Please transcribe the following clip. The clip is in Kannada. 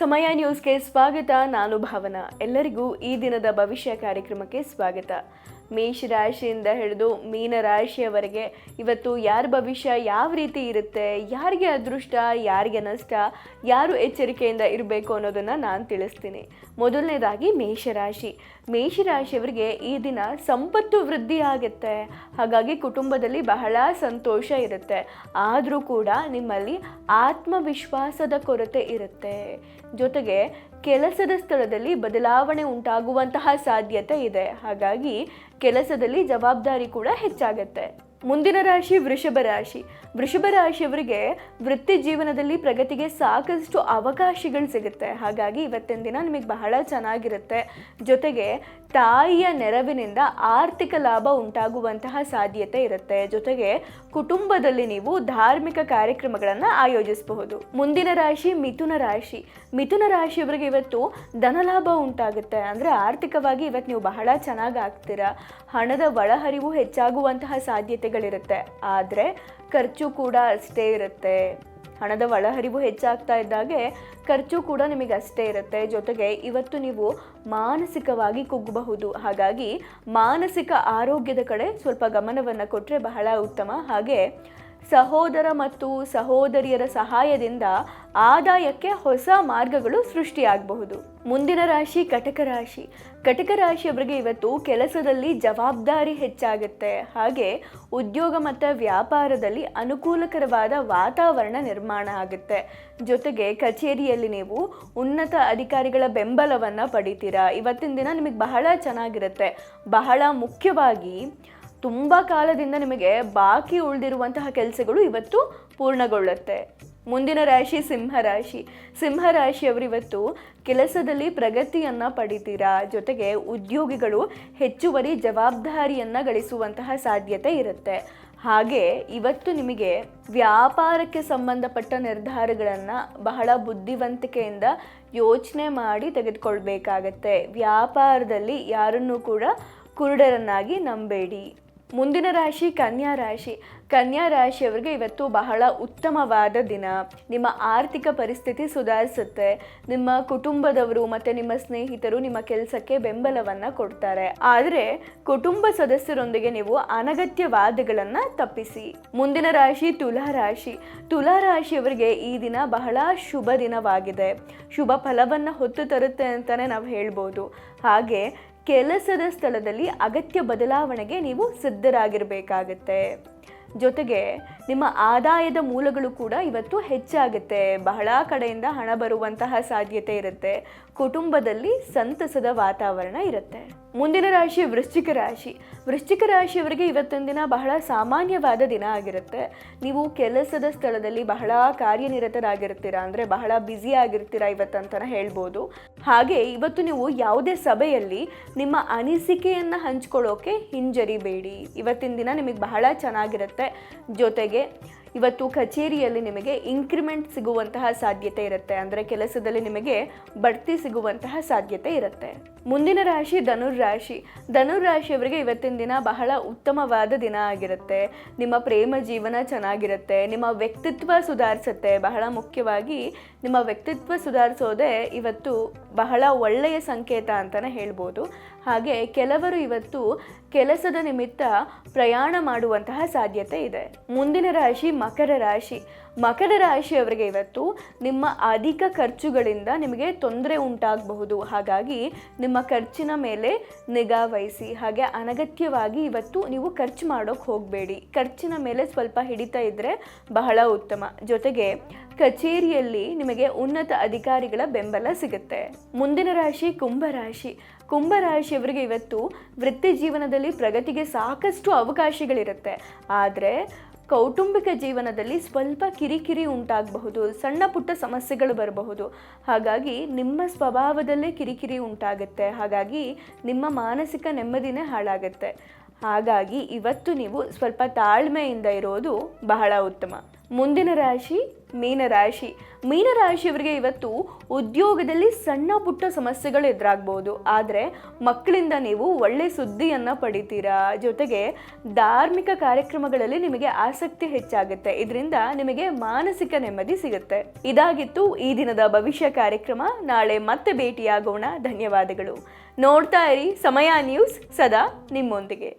ಸಮಯ ನ್ಯೂಸ್ಗೆ ಸ್ವಾಗತ. ನಾನು ಭಾವನಾ. ಎಲ್ಲರಿಗೂ ಈ ದಿನದ ಭವಿಷ್ಯ ಕಾರ್ಯಕ್ರಮಕ್ಕೆ ಸ್ವಾಗತ. ಮೇಷರಾಶಿಯಿಂದ ಹಿಡಿದು ಮೀನರಾಶಿಯವರೆಗೆ ಇವತ್ತು ಯಾರ ಭವಿಷ್ಯ ಯಾವ ರೀತಿ ಇರುತ್ತೆ, ಯಾರಿಗೆ ಅದೃಷ್ಟ, ಯಾರಿಗೆ ನಷ್ಟ, ಯಾರು ಎಚ್ಚರಿಕೆಯಿಂದ ಇರಬೇಕು ಅನ್ನೋದನ್ನು ನಾನು ತಿಳಿಸ್ತೀನಿ. ಮೊದಲನೇದಾಗಿ ಮೇಷರಾಶಿಯವರಿಗೆ ಈ ದಿನ ಸಂಪತ್ತು ವೃದ್ಧಿ ಆಗುತ್ತೆ. ಹಾಗಾಗಿ ಕುಟುಂಬದಲ್ಲಿ ಬಹಳ ಸಂತೋಷ ಇರುತ್ತೆ. ಆದರೂ ಕೂಡ ನಿಮ್ಮಲ್ಲಿ ಆತ್ಮವಿಶ್ವಾಸದ ಕೊರತೆ ಇರುತ್ತೆ. ಜೊತೆಗೆ ಕೆಲಸದ ಸ್ಥಳದಲ್ಲಿ ಬದಲಾವಣೆ ಉಂಟಾಗುವಂತಹ ಸಾಧ್ಯತೆ ಇದೆ. ಹಾಗಾಗಿ ಕೆಲಸದಲ್ಲಿ ಜವಾಬ್ದಾರಿ ಕೂಡ ಹೆಚ್ಚಾಗುತ್ತೆ. ಮುಂದಿನ ರಾಶಿ ವೃಷಭ ರಾಶಿಯವರಿಗೆ ವೃತ್ತಿ ಜೀವನದಲ್ಲಿ ಪ್ರಗತಿಗೆ ಸಾಕಷ್ಟು ಅವಕಾಶಗಳು ಸಿಗುತ್ತೆ. ಹಾಗಾಗಿ ಇವತ್ತಿನ ದಿನ ನಿಮಗೆ ಬಹಳ ಚೆನ್ನಾಗಿರುತ್ತೆ. ಜೊತೆಗೆ ತಾಯಿಯ ನೆರವಿನಿಂದ ಆರ್ಥಿಕ ಲಾಭ ಉಂಟಾಗುವಂತಹ ಸಾಧ್ಯತೆ ಇರುತ್ತೆ. ಜೊತೆಗೆ ಕುಟುಂಬದಲ್ಲಿ ನೀವು ಧಾರ್ಮಿಕ ಕಾರ್ಯಕ್ರಮಗಳನ್ನು ಆಯೋಜಿಸಬಹುದು. ಮುಂದಿನ ರಾಶಿ ಮಿಥುನ ರಾಶಿಯವರಿಗೆ ಇವತ್ತು ಧನಲಾಭ ಉಂಟಾಗುತ್ತೆ. ಅಂದರೆ ಆರ್ಥಿಕವಾಗಿ ಇವತ್ತು ನೀವು ಬಹಳ ಚೆನ್ನಾಗಿ ಆಗ್ತೀರಾ. ಹಣದ ಒಳಹರಿವು ಹೆಚ್ಚಾಗುವಂತಹ ಸಾಧ್ಯತೆಗಳಿರುತ್ತೆ. ಆದರೆ ಖರ್ಚು ಕೂಡ ಅಷ್ಟೇ ಇರುತ್ತೆ. ಹಣದ ಒಳಹರಿವು ಹೆಚ್ಚಾಗ್ತಾ ಇದ್ದಾಗೆ ಖರ್ಚು ಕೂಡ ನಿಮಗೆ ಅಷ್ಟೇ ಇರುತ್ತೆ. ಜೊತೆಗೆ ಇವತ್ತು ನೀವು ಮಾನಸಿಕವಾಗಿ ಕುಗ್ಗಬಹುದು. ಹಾಗಾಗಿ ಮಾನಸಿಕ ಆರೋಗ್ಯದ ಕಡೆ ಸ್ವಲ್ಪ ಗಮನವನ್ನು ಕೊಟ್ಟರೆ ಬಹಳ ಉತ್ತಮ. ಹಾಗೆ ಸಹೋದರ ಮತ್ತು ಸಹೋದರಿಯರ ಸಹಾಯದಿಂದ ಆದಾಯಕ್ಕೆ ಹೊಸ ಮಾರ್ಗಗಳು ಸೃಷ್ಟಿಯಾಗಬಹುದು. ಮುಂದಿನ ರಾಶಿ ಕಟಕ ರಾಶಿಯವರಿಗೆ ಇವತ್ತು ಕೆಲಸದಲ್ಲಿ ಜವಾಬ್ದಾರಿ ಹೆಚ್ಚಾಗುತ್ತೆ. ಹಾಗೆ ಉದ್ಯೋಗ ಮತ್ತು ವ್ಯಾಪಾರದಲ್ಲಿ ಅನುಕೂಲಕರವಾದ ವಾತಾವರಣ ನಿರ್ಮಾಣ ಆಗುತ್ತೆ. ಜೊತೆಗೆ ಕಚೇರಿಯಲ್ಲಿ ನೀವು ಉನ್ನತ ಅಧಿಕಾರಿಗಳ ಬೆಂಬಲವನ್ನು ಪಡಿತೀರಾ. ಇವತ್ತಿನ ದಿನ ನಿಮಗೆ ಬಹಳ ಚೆನ್ನಾಗಿರುತ್ತೆ. ಬಹಳ ಮುಖ್ಯವಾಗಿ ತುಂಬ ಕಾಲದಿಂದ ನಿಮಗೆ ಬಾಕಿ ಉಳಿದಿರುವಂತಹ ಕೆಲಸಗಳು ಇವತ್ತು ಪೂರ್ಣಗೊಳ್ಳುತ್ತೆ. ಮುಂದಿನ ರಾಶಿ ಸಿಂಹರಾಶಿಯವರು ಇವತ್ತು ಕೆಲಸದಲ್ಲಿ ಪ್ರಗತಿಯನ್ನು ಪಡಿತೀರಾ. ಜೊತೆಗೆ ಉದ್ಯೋಗಿಗಳು ಹೆಚ್ಚುವರಿ ಜವಾಬ್ದಾರಿಯನ್ನು ಗಳಿಸುವಂತಹ ಸಾಧ್ಯತೆ ಇರುತ್ತೆ. ಹಾಗೆ ಇವತ್ತು ನಿಮಗೆ ವ್ಯಾಪಾರಕ್ಕೆ ಸಂಬಂಧಪಟ್ಟ ನಿರ್ಧಾರಗಳನ್ನು ಬಹಳ ಬುದ್ಧಿವಂತಿಕೆಯಿಂದ ಯೋಚನೆ ಮಾಡಿ ತೆಗೆದುಕೊಳ್ಬೇಕಾಗತ್ತೆ. ವ್ಯಾಪಾರದಲ್ಲಿ ಯಾರನ್ನೂ ಕೂಡ ಕುರುಡರನ್ನಾಗಿ ನಂಬೇಡಿ. ಮುಂದಿನ ರಾಶಿ ಕನ್ಯಾ ರಾಶಿಯವರಿಗೆ ಇವತ್ತು ಬಹಳ ಉತ್ತಮವಾದ ದಿನ. ನಿಮ್ಮ ಆರ್ಥಿಕ ಪರಿಸ್ಥಿತಿ ಸುಧಾರಿಸುತ್ತೆ. ನಿಮ್ಮ ಕುಟುಂಬದವರು ಮತ್ತು ನಿಮ್ಮ ಸ್ನೇಹಿತರು ನಿಮ್ಮ ಕೆಲಸಕ್ಕೆ ಬೆಂಬಲವನ್ನು ಕೊಡ್ತಾರೆ. ಆದರೆ ಕುಟುಂಬ ಸದಸ್ಯರೊಂದಿಗೆ ನೀವು ಅನಗತ್ಯ ವಾದಗಳನ್ನು ತಪ್ಪಿಸಿ. ಮುಂದಿನ ರಾಶಿ ತುಲಾರಾಶಿಯವರಿಗೆ ಈ ದಿನ ಬಹಳ ಶುಭ ದಿನವಾಗಿದೆ. ಶುಭ ಫಲವನ್ನು ಹೊತ್ತು ತರುತ್ತೆ ಅಂತಲೇ ನಾವು ಹೇಳ್ಬೋದು. ಹಾಗೆ ಕೆಲಸದ ಸ್ಥಳದಲ್ಲಿ ಅಗತ್ಯ ಬದಲಾವಣೆಗೆ ನೀವು ಸಿದ್ಧರಾಗಿರಬೇಕಾಗತ್ತೆ. ಜೊತೆಗೆ ನಿಮ್ಮ ಆದಾಯದ ಮೂಲಗಳು ಕೂಡ ಇವತ್ತು ಹೆಚ್ಚಾಗುತ್ತೆ. ಬಹಳ ಕಡೆಯಿಂದ ಹಣ ಬರುವಂತಹ ಸಾಧ್ಯತೆ ಇರುತ್ತೆ. ಕುಟುಂಬದಲ್ಲಿ ಸಂತಸದ ವಾತಾವರಣ ಇರುತ್ತೆ. ಮುಂದಿನ ರಾಶಿ ವೃಶ್ಚಿಕ ರಾಶಿಯವರಿಗೆ ಇವತ್ತಿನ ದಿನ ಬಹಳ ಸಾಮಾನ್ಯವಾದ ದಿನ ಆಗಿರುತ್ತೆ. ನೀವು ಕೆಲಸದ ಸ್ಥಳದಲ್ಲಿ ಬಹಳ ಕಾರ್ಯನಿರತರಾಗಿರ್ತೀರಾ. ಅಂದರೆ ಬಹಳ ಬ್ಯುಸಿ ಆಗಿರ್ತೀರಾ ಇವತ್ತಂತಲೇ ಹೇಳ್ಬೋದು. ಹಾಗೆ ಇವತ್ತು ನೀವು ಯಾವುದೇ ಸಭೆಯಲ್ಲಿ ನಿಮ್ಮ ಅನಿಸಿಕೆಯನ್ನು ಹಂಚ್ಕೊಳ್ಳೋಕೆ ಹಿಂಜರಿಬೇಡಿ. ಇವತ್ತಿನ ದಿನ ನಿಮಗೆ ಬಹಳ ಚೆನ್ನಾಗಿರುತ್ತೆ. ಜೊತೆಗೆ ಇವತ್ತು ಕಚೇರಿಯಲ್ಲಿ ನಿಮಗೆ ಇನ್ಕ್ರಿಮೆಂಟ್ ಸಿಗುವಂತಹ ಸಾಧ್ಯತೆ ಇರುತ್ತೆ. ಅಂದರೆ ಕೆಲಸದಲ್ಲಿ ನಿಮಗೆ ಬಡ್ತಿ ಸಿಗುವಂತಹ ಸಾಧ್ಯತೆ ಇರುತ್ತೆ. ಮುಂದಿನ ರಾಶಿ ಧನುರ್ರಾಶಿಯವರಿಗೆ ಇವತ್ತಿನ ದಿನ ಬಹಳ ಉತ್ತಮವಾದ ದಿನ ಆಗಿರುತ್ತೆ. ನಿಮ್ಮ ಪ್ರೇಮ ಜೀವನ ಚೆನ್ನಾಗಿರುತ್ತೆ. ನಿಮ್ಮ ವ್ಯಕ್ತಿತ್ವ ಸುಧಾರಿಸುತ್ತೆ. ಬಹಳ ಮುಖ್ಯವಾಗಿ ನಿಮ್ಮ ವ್ಯಕ್ತಿತ್ವ ಸುಧಾರಿಸೋದೇ ಇವತ್ತು ಬಹಳ ಒಳ್ಳೆಯ ಸಂಕೇತ ಅಂತಲೇ ಹೇಳ್ಬೋದು. ಹಾಗೆ ಕೆಲವರು ಇವತ್ತು ಕೆಲಸದ ನಿಮಿತ್ತ ಪ್ರಯಾಣ ಮಾಡುವಂತಹ ಸಾಧ್ಯತೆ ಇದೆ. ಮುಂದಿನ ರಾಶಿ ಮಕರ ರಾಶಿಯವರಿಗೆ ಇವತ್ತು ನಿಮ್ಮ ಅಧಿಕ ಖರ್ಚುಗಳಿಂದ ನಿಮಗೆ ತೊಂದರೆ ಉಂಟಾಗಬಹುದು. ಹಾಗಾಗಿ ನಿಮ್ಮ ಖರ್ಚಿನ ಮೇಲೆ ನಿಗಾ ವಹಿಸಿ. ಹಾಗೆ ಅನಗತ್ಯವಾಗಿ ಇವತ್ತು ನೀವು ಖರ್ಚು ಮಾಡೋಕೆ ಹೋಗಬೇಡಿ. ಖರ್ಚಿನ ಮೇಲೆ ಸ್ವಲ್ಪ ಹಿಡಿತಾ ಇದ್ದರೆ ಬಹಳ ಉತ್ತಮ. ಜೊತೆಗೆ ಕಚೇರಿಯಲ್ಲಿ ನಿಮಗೆ ಉನ್ನತ ಅಧಿಕಾರಿಗಳ ಬೆಂಬಲ ಸಿಗುತ್ತೆ. ಮುಂದಿನ ರಾಶಿ ಕುಂಭರಾಶಿಯವರಿಗೆ ಇವತ್ತು ವೃತ್ತಿ ಜೀವನದಲ್ಲಿ ಪ್ರಗತಿಗೆ ಸಾಕಷ್ಟು ಅವಕಾಶಗಳಿರುತ್ತೆ. ಆದರೆ ಕೌಟುಂಬಿಕ ಜೀವನದಲ್ಲಿ ಸ್ವಲ್ಪ ಕಿರಿಕಿರಿ ಉಂಟಾಗಬಹುದು. ಸಣ್ಣ ಪುಟ್ಟ ಸಮಸ್ಯೆಗಳು ಬರಬಹುದು. ಹಾಗಾಗಿ ನಿಮ್ಮ ಸ್ವಭಾವದಲ್ಲೇ ಕಿರಿಕಿರಿ ಉಂಟಾಗುತ್ತೆ. ಹಾಗಾಗಿ ನಿಮ್ಮ ಮಾನಸಿಕ ನೆಮ್ಮದಿನೇ ಹಾಳಾಗುತ್ತೆ. ಹಾಗಾಗಿ ಇವತ್ತು ನೀವು ಸ್ವಲ್ಪ ತಾಳ್ಮೆಯಿಂದ ಇರೋದು ಬಹಳ ಉತ್ತಮ. ಮುಂದಿನ ರಾಶಿ ಮೀನರಾಶಿ. ಮೀನರಾಶಿಯವರಿಗೆ ಇವತ್ತು ಉದ್ಯೋಗದಲ್ಲಿ ಸಣ್ಣ ಪುಟ್ಟ ಸಮಸ್ಯೆಗಳು ಎದುರಾಗ್ಬೋದು, ಆದರೆ ಮಕ್ಕಳಿಂದ ನೀವು ಒಳ್ಳೆ ಸುದ್ದಿಯನ್ನು ಪಡಿತೀರಾ. ಜೊತೆಗೆ ಧಾರ್ಮಿಕ ಕಾರ್ಯಕ್ರಮಗಳಲ್ಲಿ ನಿಮಗೆ ಆಸಕ್ತಿ ಹೆಚ್ಚಾಗುತ್ತೆ, ಇದರಿಂದ ನಿಮಗೆ ಮಾನಸಿಕ ನೆಮ್ಮದಿ ಸಿಗುತ್ತೆ. ಇದಾಗಿತ್ತು ಈ ದಿನದ ಭವಿಷ್ಯ ಕಾರ್ಯಕ್ರಮ. ನಾಳೆ ಮತ್ತೆ ಭೇಟಿಯಾಗೋಣ. ಧನ್ಯವಾದಗಳು. ನೋಡ್ತಾ ಇರಿ ಸಮಯ ನ್ಯೂಸ್, ಸದಾ ನಿಮ್ಮೊಂದಿಗೆ.